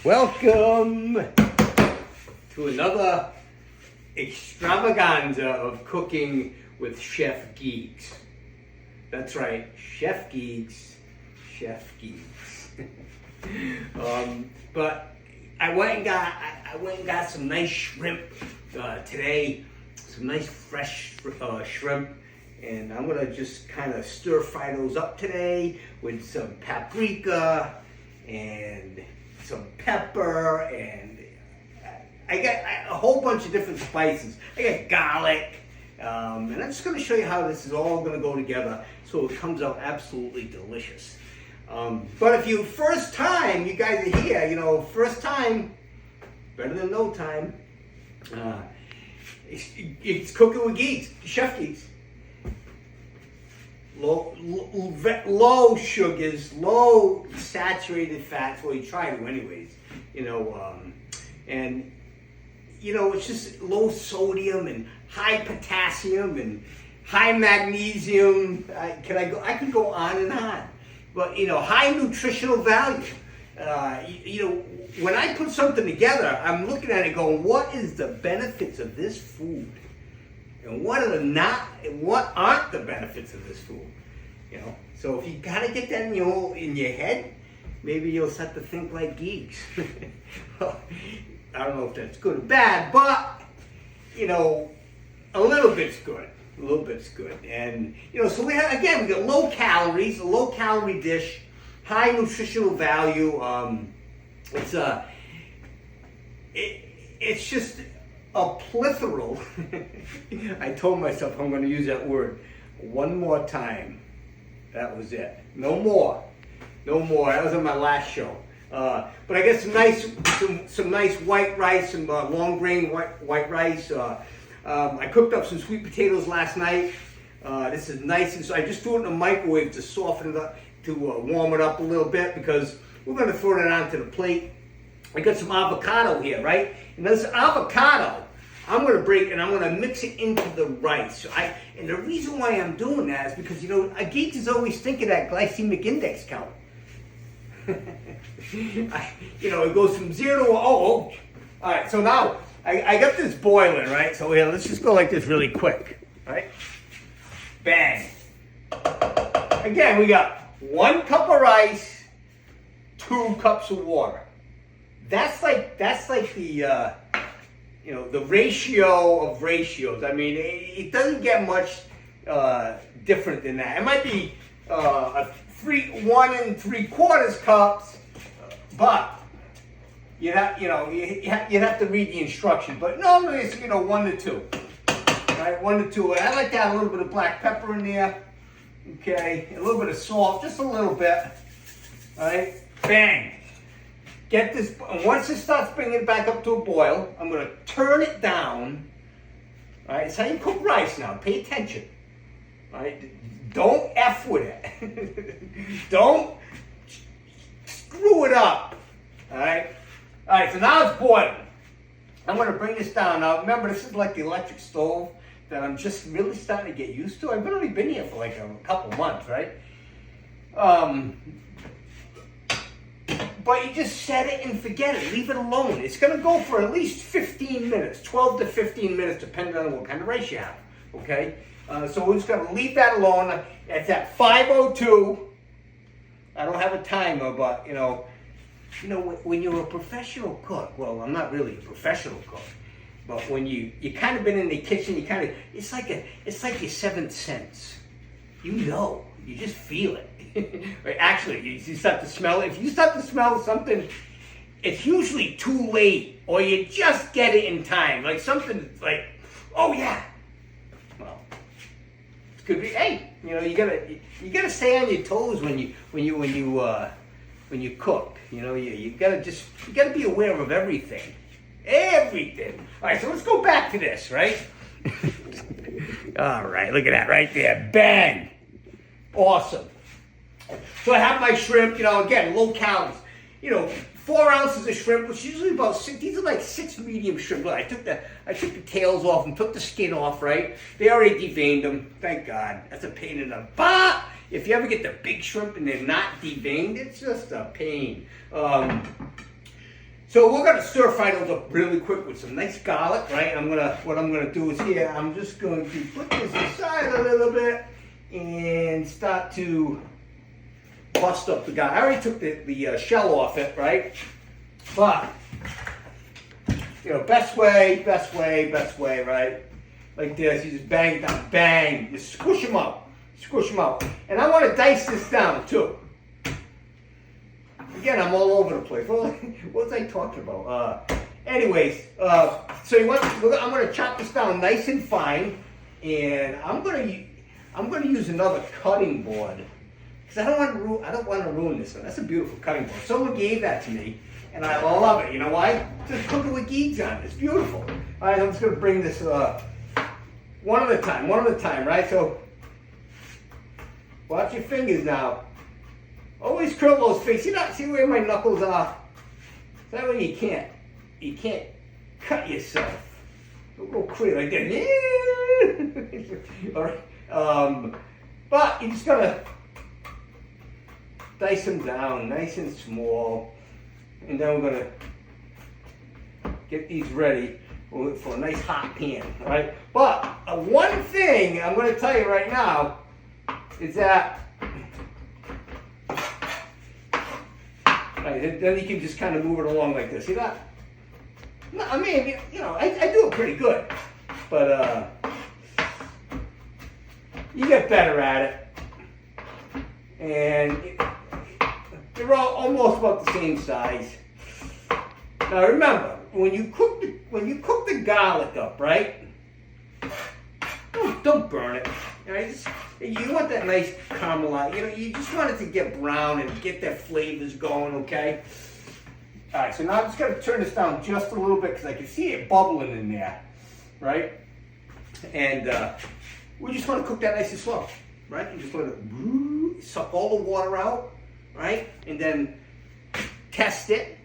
Welcome to another extravaganza of cooking with Chef Geeks. That's right, Chef Geeks. But I went and got some nice shrimp today, some nice fresh shrimp, and I'm gonna just kind of stir fry those up today with some paprika and some pepper, and I got a whole bunch of different spices. I got garlic, and I'm just going to show you how this is all going to go together so it comes out absolutely delicious. But if you first time, you guys are here, first time, better than no time. It's cooking with geeks, Chef Geeks. Low sugars, low saturated fats. Well, you try to anyways, and it's just low sodium and high potassium and high magnesium. I could go on and on, but high nutritional value. When I put something together, I'm looking at it going, what is the benefits of this food? And what aren't the benefits of this food? So if you gotta get that in your head, maybe you'll start to think like geeks. Well, I don't know if that's good or bad, but a little bit's good. A little bit's good. And so we got low calories, a low calorie dish, high nutritional value. It's just a plethora. I told myself I'm going to use that word one more time. That was it. No more. That was on my last show. But I got some nice white rice, some long grain white rice. I cooked up some sweet potatoes last night. This is nice, and so I just threw it in the microwave to soften it up, to warm it up a little bit, because we're going to throw it onto the plate. I got some avocado here, right? And this avocado, I'm going to break and I'm going to mix it into the rice. And the reason why I'm doing that is because, a geek is always thinking that glycemic index count. It goes from 0 to, all right, so now I got this boiling, right? So here, let's just go like this really quick, right? Bang. Again, we got 1 cup of rice, 2 cups of water. That's like the the ratio of ratios. I mean, it doesn't get much different than that. It might be 1 3/4 cups, but you'd have to read the instructions. But normally it's 1 to 2, right? 1 to 2. I like to add a little bit of black pepper in there. Okay, a little bit of salt, just a little bit. All right, bang. Get this, and once it starts bringing it back up to a boil, I'm going to turn it down. All right, it's how you cook rice now. Pay attention. All right, don't F with it. Don't screw it up. All right, so now it's boiling. I'm going to bring this down. Now, remember, this is like the electric stove that I'm just really starting to get used to. I've only been here for like a couple months, right? But you just set it and forget it. Leave it alone. It's going to go for at least 15 minutes, 12 to 15 minutes, depending on what kind of rice you have. Okay? So we're just going to leave that alone. It's at 5:02. I don't have a timer, but, when you're a professional cook, well, I'm not really a professional cook, but when you kind of been in the kitchen, it's like your seventh sense. You just feel it. Right? Actually, you start to smell it. If you start to smell something, it's usually too late, or you just get it in time. Like something like, oh yeah. Well, it could be. Hey, you gotta stay on your toes when you cook. You gotta be aware of everything. Everything. All right, so let's go back to this, right? All right, look at that right there. Bang. Awesome. So I have my shrimp, again, low calories. 4 ounces of shrimp, which is usually about 6. These are like 6 medium shrimp. Look, I took the tails off and took the skin off, right? They already deveined them. Thank God. That's a pain in the butt. If you ever get the big shrimp and they're not deveined, it's just a pain. So we're gonna stir fry those up really quick with some nice garlic, right? What I'm gonna do is here, I'm just going to put this aside a little bit and start to bust up the garlic. I already took the shell off it, right? But, you know, best way, right? Like this, you just bang down, bang, you squish them out. And I want to dice this down too. Again, I'm all over the place. What was I talking about? Anyways, so I'm going to chop this down nice and fine, and I'm going to use another cutting board because I don't want to ruin this one. That's a beautiful cutting board. Someone gave that to me, and I love it. You know why? Just cook it with geeds on it. It's beautiful. All right, I'm just going to bring this one at a time, right? So watch your fingers now. Always curl those fingers. See where my knuckles are? That way you can't cut yourself. Don't go crazy like that. All right. But you just gotta dice them down nice and small. And then we're gonna get these ready for a nice hot pan, all right? But one thing I'm gonna tell you right now is that right, then you can just kind of move it along like this. See that? No, I mean, you know, I do it pretty good, but you get better at it, and they're all almost about the same size. Now remember, when you cook the garlic up, right? Don't burn it. You want that nice caramelize. You know, you just want it to get brown and get their flavors going, okay? All right, so now I'm just going to turn this down just a little bit because I can see it bubbling in there, right? And we just want to cook that nice and slow, right? You just let it suck all the water out, right? And then test it.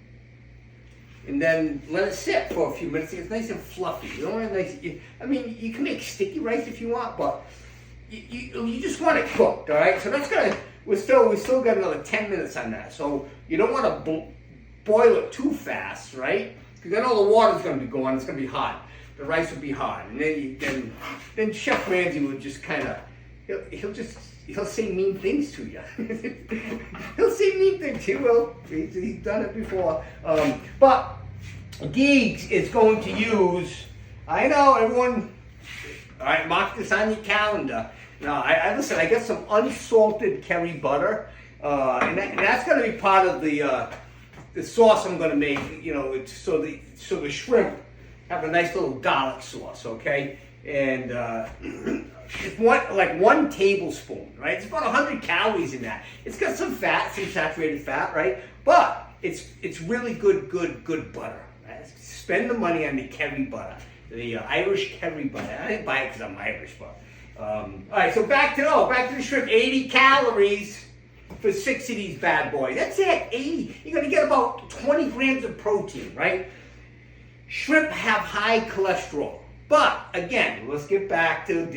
And then let it sit for a few minutes. It's nice and fluffy. You don't want nice. I mean, you can make sticky rice if you want, but you just want it cooked, all right? So that's gonna. We still got another 10 minutes on that. So you don't want to boil it too fast, right? Because then all the water's gonna be going. It's gonna be hot. The rice will be hot, and then Chef Ramsay would just kind of he'll say mean things to you. He'll say mean things. He will. He's done it before. But Geeks is going to use. I know everyone. All right, mark this on your calendar. Now, I listen. I got some unsalted curry butter, and that's going to be part of the sauce I'm going to make. You know, so the shrimp have a nice little garlic sauce. Okay, and it's one tablespoon, right? It's about 100 calories in that. It's got some fat, some saturated fat, right? But it's really good butter. Right? Spend the money on the curry butter, the Irish curry butter. I didn't buy it because I'm Irish, but all right. So back to the shrimp. 80 calories for 6 of these bad boys. That's it. 80. You're gonna get about 20 grams of protein, right? Shrimp have high cholesterol. But again, let's get back to,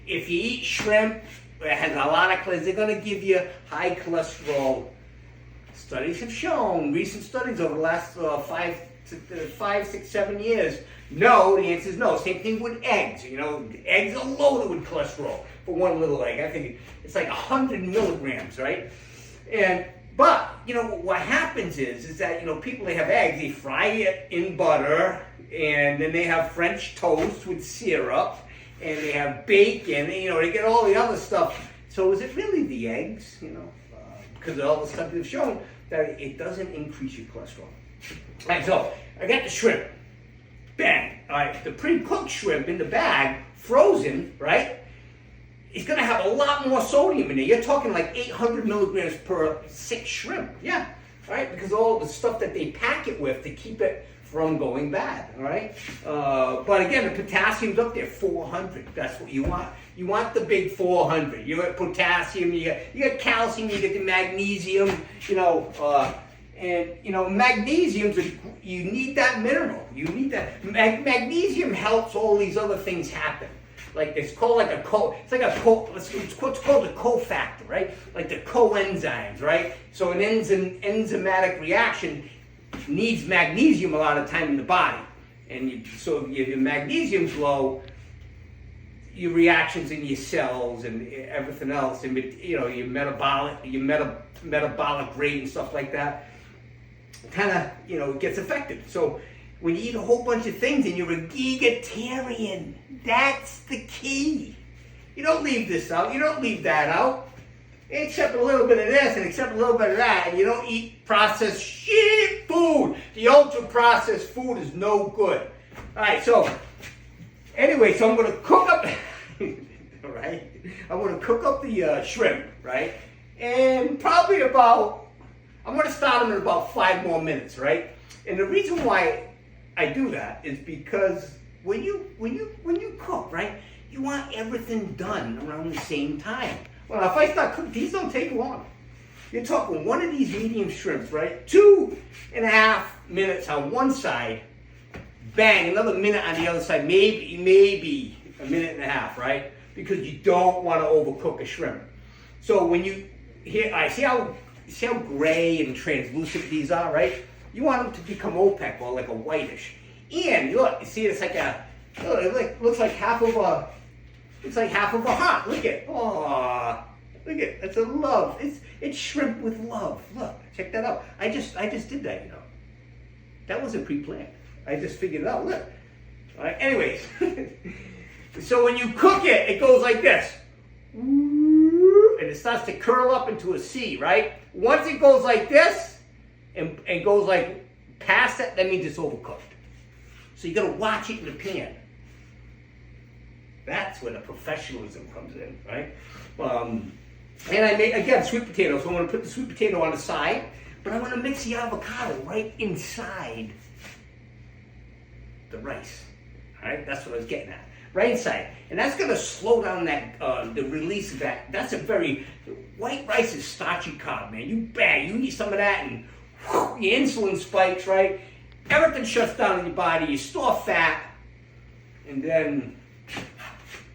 if you eat shrimp, it has a lot of cholesterol, they're going to give you high cholesterol. Studies have shown, recent studies over the last 5, 6, 7 years, no, the answer is no. Same thing with eggs. Eggs are loaded with cholesterol for one little egg. I think it's like 100 milligrams, right? But what happens is that, people, they have eggs, they fry it in butter, and then they have French toast with syrup, and they have bacon, and, they get all the other stuff. So is it really the eggs, because all the stuff they've shown that it doesn't increase your cholesterol. All right, so I got the shrimp. Bang. All right, the pre-cooked shrimp in the bag, frozen, right? It's going to have a lot more sodium in it. You're talking like 800 milligrams per 6 shrimp. Yeah, all right, because all the stuff that they pack it with to keep it from going bad, all right? But again, the potassium's up there, 400. That's what you want. You want the big 400. You got potassium, you got calcium, you get the magnesium, magnesium's you need that mineral. You need that. Magnesium helps all these other things happen. Like it's called like a it's what's called a cofactor, right? Like the coenzymes, right? So an enzymatic reaction needs magnesium a lot of time in the body. And so if your magnesium's low, your reactions in your cells and everything else, and your metabolic rate and stuff like that, kind of gets affected. So when you eat a whole bunch of things and you're a vegetarian, that's the key. You don't leave this out. You don't leave that out. Except a little bit of this and except a little bit of that, and you don't eat processed shit food. The ultra processed food is no good. All right, so anyway, so I'm going to cook up. All right, I'm going to cook up the shrimp, right? And probably I'm going to start them in about 5 more minutes, right? And the reason why I do that is because when you cook, right, you want everything done around the same time. Well, if I start cooking, these don't take long. You're talking one of these medium shrimps, right? 2.5 minutes on one side, bang, another minute on the other side, maybe a minute and a half, right? Because you don't want to overcook a shrimp. So when you see how gray and translucent these are, right? You want them to become opaque or like a whitish. And look, you see, it's like it looks like half of a. It's like half of a heart. Look at, oh, look at, it's a love. It's shrimp with love. Look, check that out. I just did that, That wasn't pre-planned. I just figured it out. Look. All right. Anyways, so when you cook it, it goes like this, and it starts to curl up into a C, right? Once it goes like this, and goes like past that means it's overcooked. So you got to watch it in the pan. That's where the professionalism comes in, right? And I made, again, sweet potato. So I'm going to put the sweet potato on the side, but I'm going to mix the avocado right inside the rice. All right, that's what I was getting at. Right inside. And that's going to slow down that the release of that. That's white rice is starchy carb, man. You eat some of that and whew, your insulin spikes, right? Everything shuts down in your body. You store fat, and then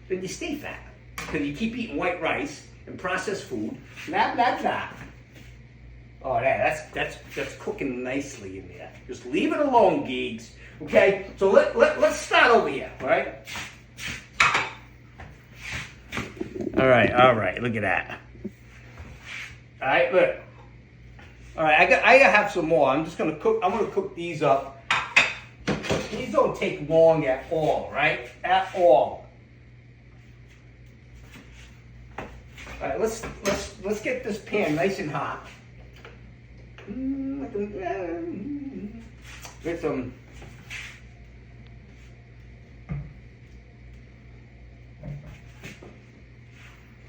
you stay fat because you keep eating white rice and processed food. Blah blah blah. Oh, that's cooking nicely in there. Just leave it alone, geeks. Okay, so let's start over here. All right. All right. Look at that. All right, look. All right, I gotta have some more. I'm gonna cook these up. These don't take long at all, right? At all. All right, let's get this pan nice and hot. Get some.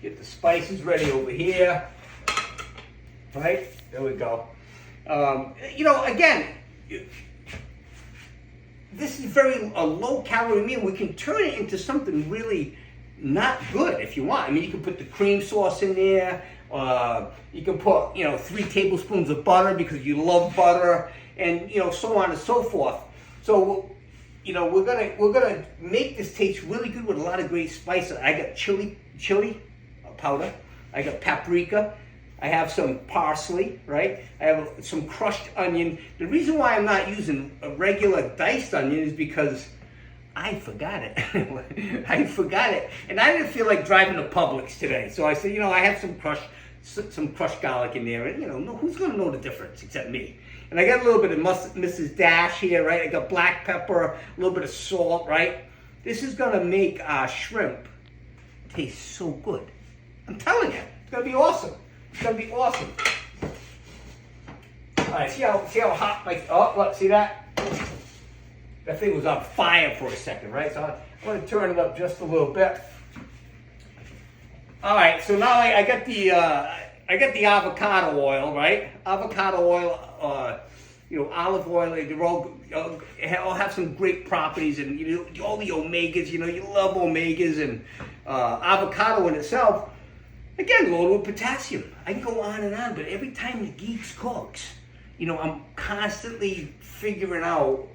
Get the spices ready over here. Right? There we go. Again, this is a low-calorie meal. We can turn it into something really not good if you want. I mean, you can put the cream sauce in there. You can put, 3 tablespoons of butter because you love butter, and so on and so forth. So, we're gonna make this taste really good with a lot of great spices. I got chili powder. I got paprika. I have some parsley, right? I have some crushed onion. The reason why I'm not using a regular diced onion is because I forgot it. I forgot it. And I didn't feel like driving to Publix today. So I said, I have some crushed garlic in there. And, who's going to know the difference except me? And I got a little bit of Mrs. Dash here, right? I got black pepper, a little bit of salt, right? This is going to make our shrimp taste so good. I'm telling you, it's going to be awesome. It's going to be awesome. All right, see how hot look, see that? That thing was on fire for a second, right? So I'm going to turn it up just a little bit. All right, so now I got the avocado oil, right? Avocado oil, olive oil. They all have some great properties, and all the omegas. You love omegas, and avocado in itself. Again, loaded with potassium. I can go on and on, but every time the Geeks cooks, I'm constantly figuring out,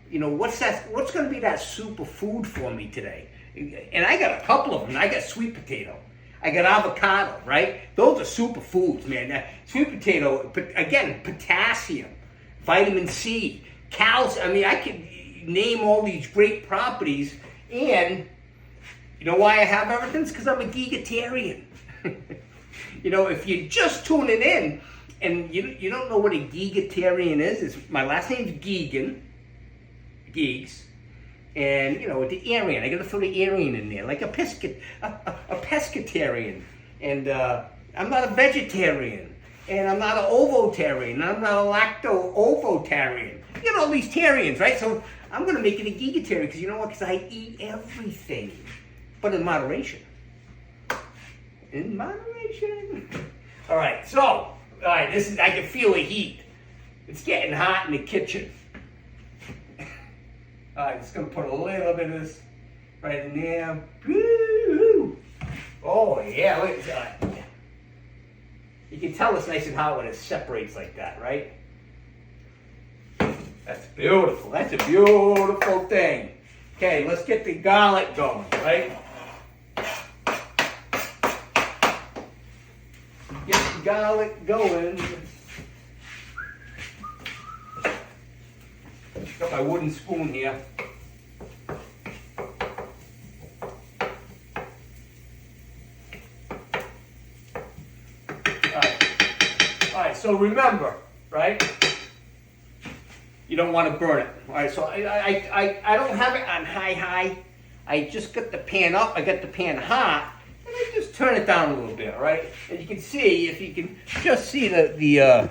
what's going to be that superfood for me today. And I got a couple of them. I got sweet potato. I got avocado, right? Those are superfoods, man. Now, sweet potato, again, potassium. vitamin C, calcium. I mean, I could name all these great properties, and you know why I have everything? It's because I'm a gigatarian. You know, if you're just tuning in and you don't know what a gigatarian is, my last name's Geegan, Geeks, and you know, with the Aryan, I gotta throw the Aryan in there, like a pescatarian, and I'm not a vegetarian, and I'm not an ovotarian, and I'm not a lacto-ovotarian. You know, all these tarians, right? So I'm gonna make it a gigatarian, because you know what? Because I eat everything, but in moderation. In moderation. All right, so, all right, this is, I can feel the heat. It's getting hot in the kitchen. All right, just gonna put a little bit of this right in there. Woo! Oh yeah, look at that. You can tell it's nice and hot when it separates like that, right? That's beautiful. That's a beautiful thing. Okay, let's get the garlic going, right? Get the garlic going. Got my wooden spoon here. All right, so remember, right? You don't want to burn it. All right, so I don't have it on high. I just got the pan up. I got the pan hot. And I just turn it down a little bit, right? And you can see, if you can just see the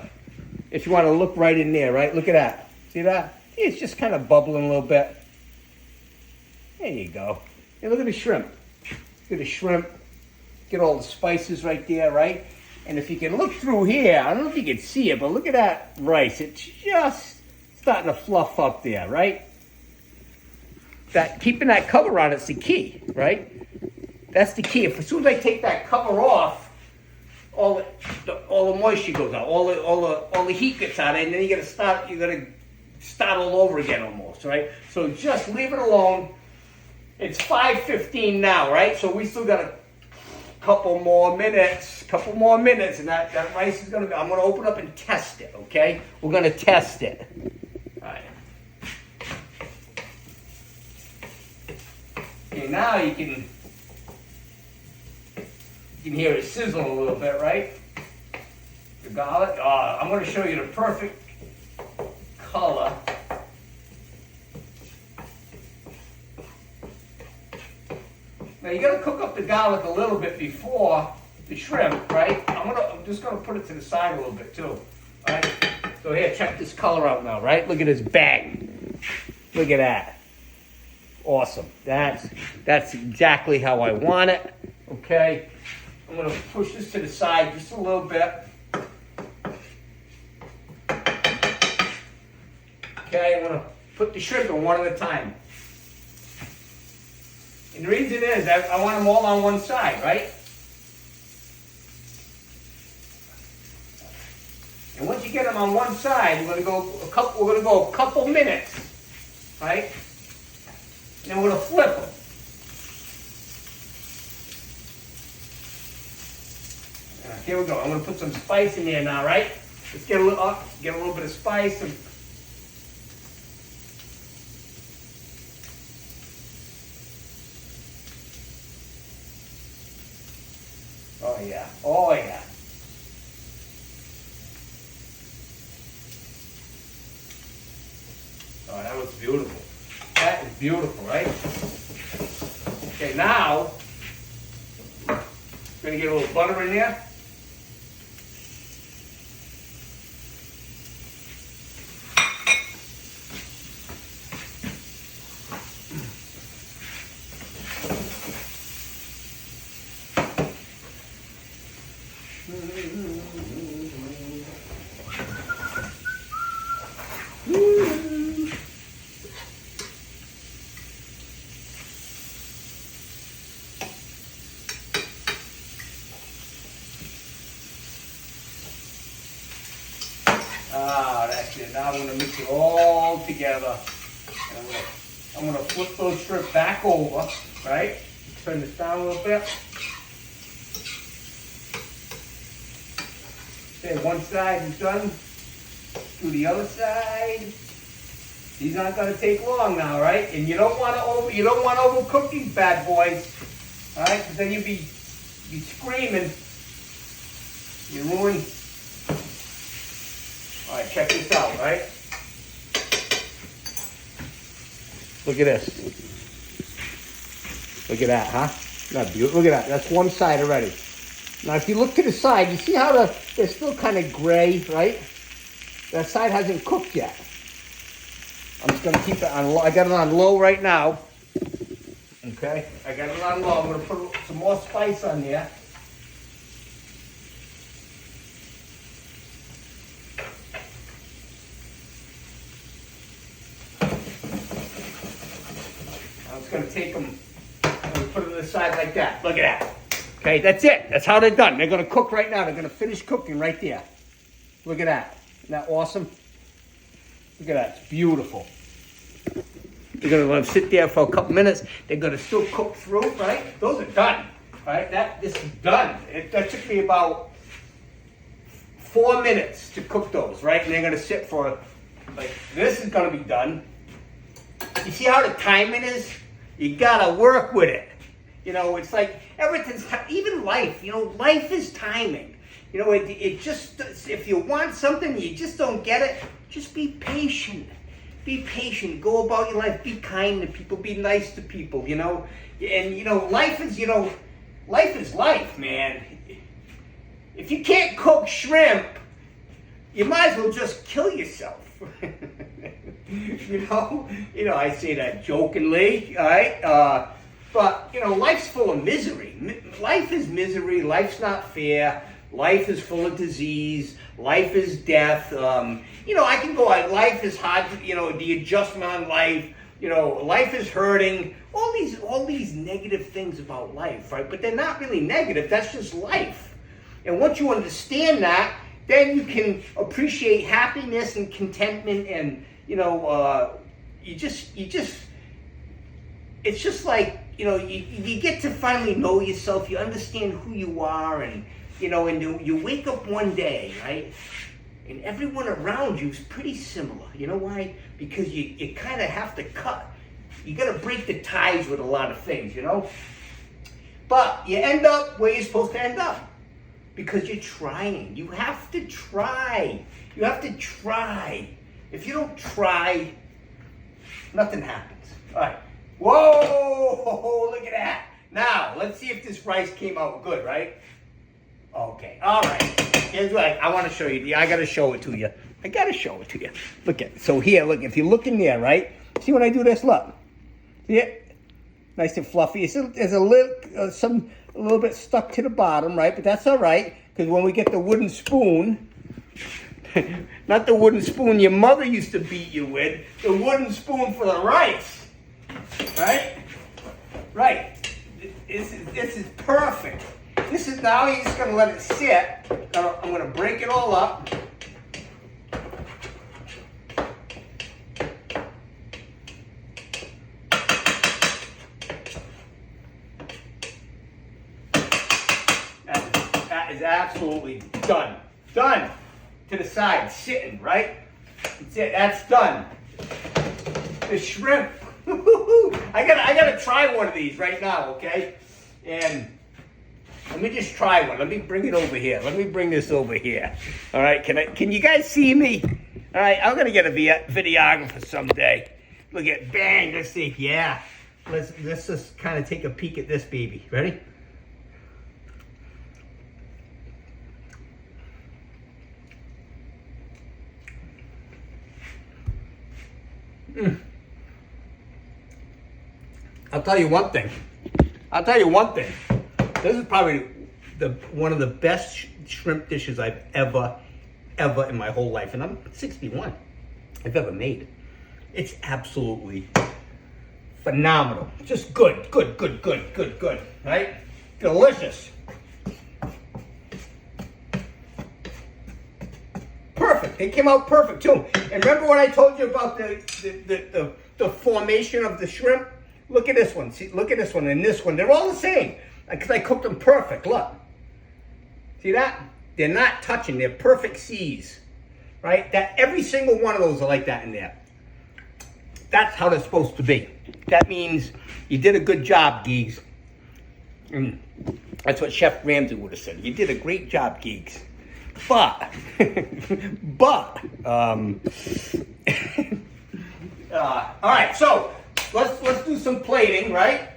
if you want to look right in there, right? Look at that. See that? See, it's just kind of bubbling a little bit. There you go. Hey, look at the shrimp. Look at the shrimp. Get all the spices right there, right? And if you can look through here, I don't know if you can see it, but look at that rice. It's just starting to fluff up there, right? That keeping that cover on is the key, right? That's the key. As soon as I take that cover off, all the moisture goes out, all the heat gets out, and then you gotta start all over again almost, right? So just leave it alone. It's 5:15 now, right? So we still got a couple more minutes, and that rice is I'm gonna open up and test it, okay? We're gonna test it. All right. Okay, now you can hear it sizzling a little bit, right? The garlic. I'm gonna show you the perfect color. Now you gotta cook up the garlic a little bit before the shrimp, right? I'm just gonna put it to the side a little bit too. All right. So here, check this color out now, right? Look at this bang. Look at that. Awesome. That's exactly how I want it. Okay. I'm gonna push this to the side just a little bit. Okay, I'm gonna put the shrimp in one at a time. And the reason is I want them all on one side, right? And once you get them on one side, we're gonna go a couple minutes, right? And then we're gonna flip them. Here we go. I'm gonna put some spice in there now, right? Let's get a little bit of spice. Oh yeah. Oh yeah. Oh, that was beautiful. That is beautiful, right? Okay, now we're gonna get a little butter in there. That's it. Now I'm going to mix it all together. And I'm going to flip those shrimp back over, right? Turn this down a little bit. Okay, one side is done. Do the other side. These aren't gonna take long now, right? And you don't want to overcook these bad boys, all right? Because then you be screaming. You ruin. All right, check this out, right? Look at this. Look at that, huh? Not beautiful. Look at that. That's one side already. Now, if you look to the side, you see how they're still kind of gray, right? That side hasn't cooked yet. I'm just gonna keep it on low. I got it on low right now. Okay, I got it on low. I'm gonna put some more spice on there. I'm just gonna take them and put them to the side like that. Look at that. Okay, that's it. That's how they're done. They're gonna cook right now. They're gonna finish cooking right there. Look at that. Isn't that awesome? Look at that, it's beautiful. They're gonna let them sit there for a couple minutes. They're gonna still cook through, right? Those are done, right? This is done. That took me about 4 minutes to cook those, right? And they're gonna sit for, like, this is gonna be done. You see how the timing is? You gotta work with it. You know, it's like everything's, even life, you know, life is timing. You know, it just, if you want something, you just don't get it, just be patient. Be patient. Go about your life. Be kind to people. Be nice to people, you know. And, you know, life is life, man. If you can't cook shrimp, you might as well just kill yourself. You know, I say that jokingly, all right? But, you know, life's full of misery. Life is misery. Life's not fair. Life is full of disease. Life is death. You know, I can go on. Life is hard. You know, the adjustment on life. You know, life is hurting. All these negative things about life, right? But they're not really negative. That's just life. And once you understand that, then you can appreciate happiness and contentment. And you know, it's just like, you know, you get to finally know yourself. You understand who you are, and you know, and you wake up one day, right? And everyone around you is pretty similar. You know why? Because you kind of have to cut. You got to break the ties with a lot of things, you know? But you end up where you're supposed to end up. Because you're trying. You have to try. You have to try. If you don't try, nothing happens. All right. Whoa! Look at that. Now, let's see if this rice came out good, right? Okay, all right. Here's what I want to show you. I got to show it to you. I got to show it to you. Look at it. So here, look, if you look in there, right? See when I do this? Look. See it? Nice and fluffy. There's a little bit stuck to the bottom, right? But that's all right, because when we get the wooden spoon, not the wooden spoon your mother used to beat you with, the wooden spoon for the rice, right? Right. This is perfect. This is now you're just going to let it sit. I'm going to break it all up. That is absolutely done. Done. To the side, sitting, right? That's it. That's done. The shrimp. I gotta try one of these right now, okay? And let me just try one. Let me bring it over here. Let me bring this over here. All right, can you guys see me? All right, I'm gonna get a videographer someday. Look at, bang, let's see, yeah. Let's just kind of take a peek at this baby. Ready? I'll tell you one thing. This is probably one of the best shrimp dishes I've ever in my whole life, and I'm 61, I've ever made. It's absolutely phenomenal. Just good, right? Delicious. Perfect. It came out perfect too. And remember when I told you about the formation of the shrimp? Look at this one. See, look at this one and this one. They're all the same because I cooked them perfect. Look. See that? They're not touching. They're perfect C's. right? That every single one of those are like that in there. That's how they're supposed to be. That means you did a good job, Geeks. That's what Chef Ramsay would have said. You did a great job, Geeks. But, all right, so let's do some plating, right?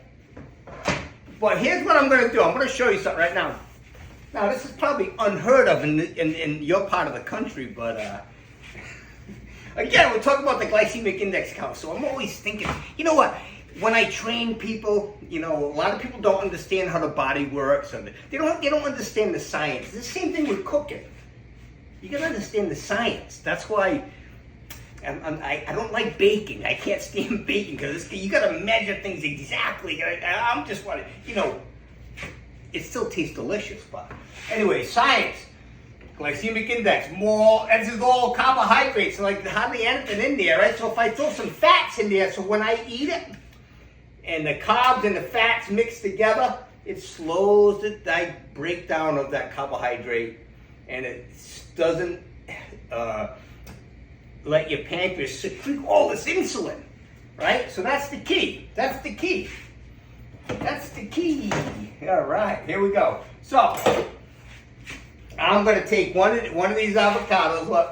But here's what I'm going to do. I'm going to show you something right now. Now, this is probably unheard of in your part of the country, but again, we're talking about the glycemic index count. So I'm always thinking, you know what? When I train people, you know, a lot of people don't understand how the body works, or they don't understand the science. It's the same thing with cooking. You gotta understand the science. That's why I don't like baking. I can't stand baking because you gotta measure things exactly. I'm just wanting, you know, it still tastes delicious, but anyway, science. Glycemic index, more, this is all carbohydrates, so like hardly anything in there, right? So if I throw some fats in there, so when I eat it, and the carbs and the fats mix together, it slows the breakdown of that carbohydrate, and it doesn't let your pancreas secrete all this insulin, right? So that's the key. That's the key. That's the key. All right, here we go. So I'm going to take one of these avocados, look,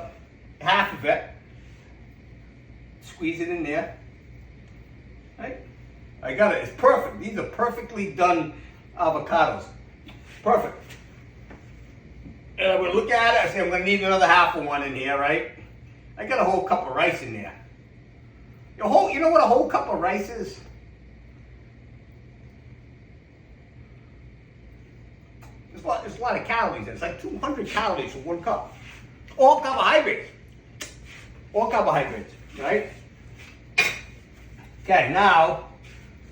half of it, squeeze it in there, right? I got it. It's perfect. These are perfectly done avocados. Perfect. And I'm going to look at it. I say I'm going to need another half of one in here, right? I got a whole cup of rice in there. You know what a whole cup of rice is? There's a lot of calories in it. It's like 200 calories for one cup. All carbohydrates. All carbohydrates, right? Okay, now,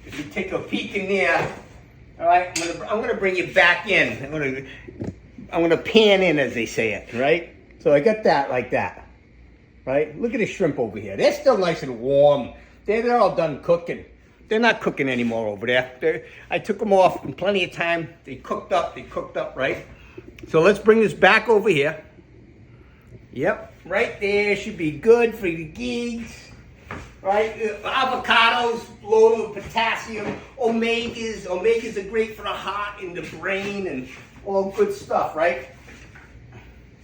if you take a peek in there, all right, I'm gonna bring you back in. I'm gonna pan in, as they say it, right? So I got that like that, right? Look at the shrimp over here. They're still nice and warm. They're all done cooking. They're not cooking anymore over there. I took them off in plenty of time. They cooked up, right? So let's bring this back over here. Yep, right there should be good for the geeks, right? Avocados loaded with potassium, omegas. Omegas are great for the heart and the brain and all good stuff, right?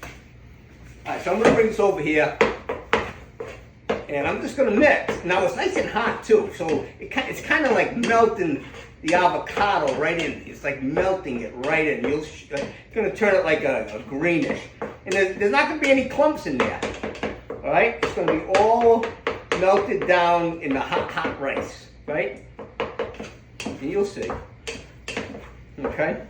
All right, so I'm gonna bring this over here. And I'm just gonna mix. Now it's nice and hot too, so it's kind of like melting the avocado right in. It's like melting it right in. It's gonna turn it like a greenish. And there's not gonna be any clumps in there. All right, it's gonna be all melted down in the hot rice, right? And you'll see. Okay.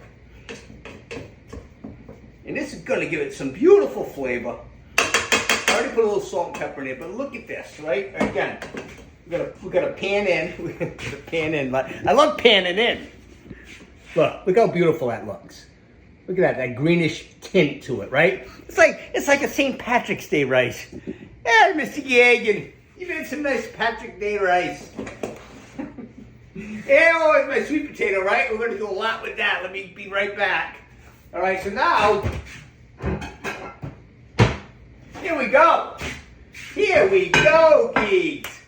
And this is gonna give it some beautiful flavor. I already put a little salt and pepper in it, but look at this, right? Again, we got to pan in. We got to pan in. I love panning in. Look how beautiful that looks. Look at that greenish tint to it, right? It's like a St. Patrick's Day rice. Hey, Mr. Yagan, you made some nice Patrick Day rice. Hey, oh, it's my sweet potato, right? We're going to do a lot with that. Let me be right back. All right, so now, here we go. Here we go, geeks.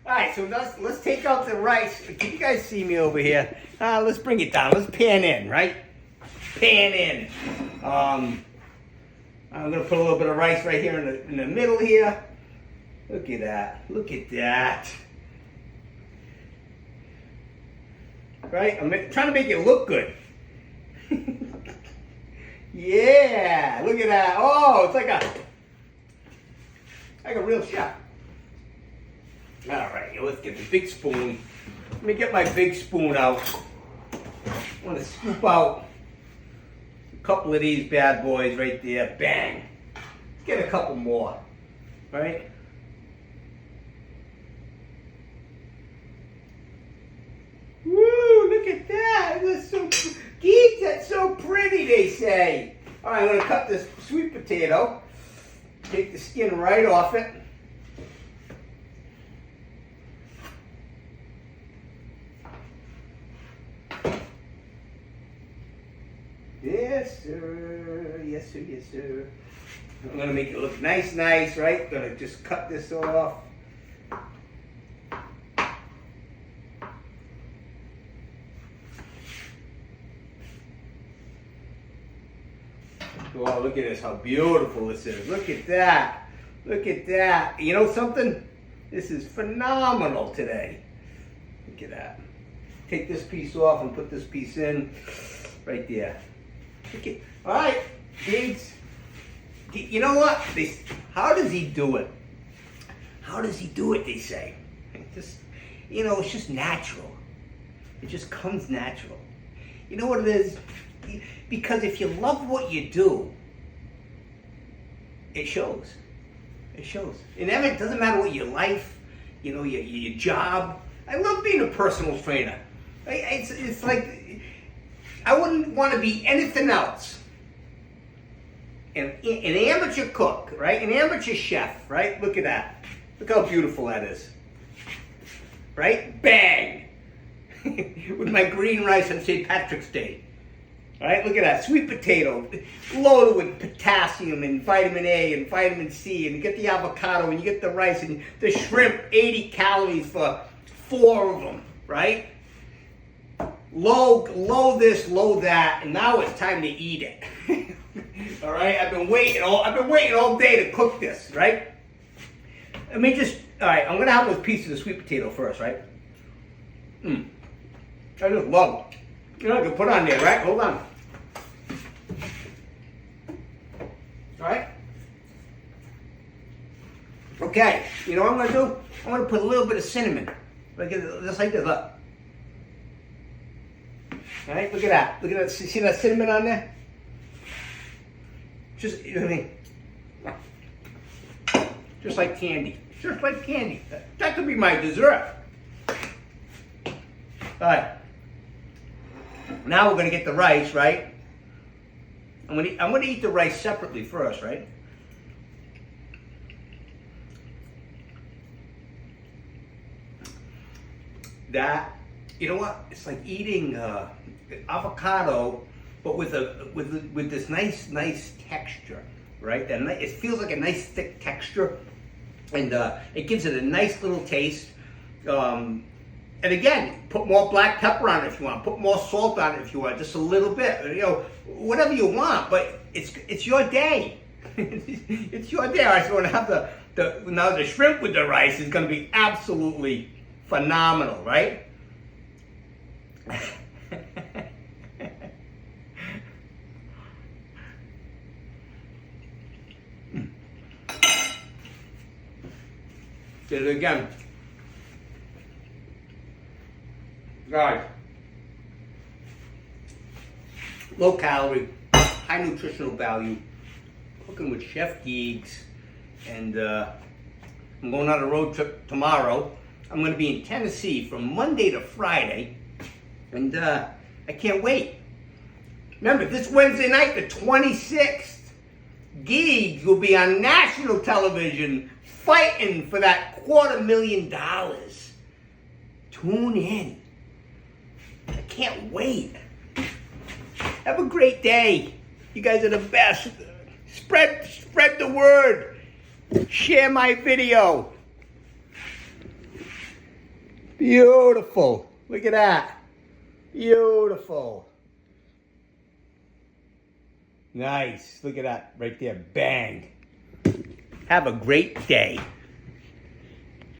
All right, so let's take out the rice. Can you guys see me over here? Let's bring it down. Let's pan in, right? Pan in. I'm gonna put a little bit of rice right here in the middle here. Look at that. Look at that. Right? I'm trying to make it look good. Yeah, look at that. Oh, it's like a real chef. All right, let's get the big spoon. Let me get my big spoon out. I want to scoop out a couple of these bad boys right there. Bang. Get a couple more, right? Woo, look at that. That's so, geez, that's so pretty, they say. All right, I'm going to cut this sweet potato. Take the skin right off it. Yes, sir. Yes, sir. Yes, sir. I'm gonna make it look nice, right? Gonna just cut this off. Oh, look at this, how beautiful this is. Look at that. Look at that. You know something? This is phenomenal today. Look at that. Take this piece off and put this piece in right there. Okay. All right, Diggs. You know what? How does he do it? How does he do it, they say? Just, it's just natural. It just comes natural. You know what it is? Because if you love what you do, it shows. It shows. And it doesn't matter what your life, your job. I love being a personal trainer. It's like, I wouldn't want to be anything else. An amateur cook, right? An amateur chef, right? Look at that. Look how beautiful that is. Right? Bang! With my green rice on St. Patrick's Day. All right, look at that, sweet potato, loaded with potassium and vitamin A and vitamin C, and you get the avocado and you get the rice and the shrimp, 80 calories for 4 of them, right? Low this, low that, and now it's time to eat it. All right, I've been waiting all day to cook this, right? All right, I'm gonna have those pieces of sweet potato first, right? I just love it. I can put on there, right? Hold on. All right? Okay, you know what I'm going to do? I'm going to put a little bit of cinnamon. Just like this, look. All right, look at that. Look at that. See that cinnamon on there? Just, you know what I mean? Just like candy. Just like candy. That could be my dessert. All right. Now we're going to get the rice, right? I'm going to eat the rice separately first, right? That, you know what? It's like eating avocado, but with this nice texture, right? It feels like a nice thick texture, and it gives it a nice little taste. And again, put more black pepper on it if you want. Put more salt on it if you want. Just a little bit, whatever you want. But it's your day. It's your day. All right, so we're gonna have now the shrimp with the rice is gonna be absolutely phenomenal, right? Did it again. Guys, low calorie, high nutritional value, cooking with Chef Diggs, and I'm going on a road trip tomorrow. I'm going to be in Tennessee from Monday to Friday, and I can't wait. Remember, this Wednesday night, the 26th, Diggs will be on national television fighting for that $250,000. Tune in. I can't wait. Have a great day. You guys are the best. Spread the word. Share my video. Beautiful. Look at that. Beautiful. Nice. Look at that right there. Bang. Have a great day.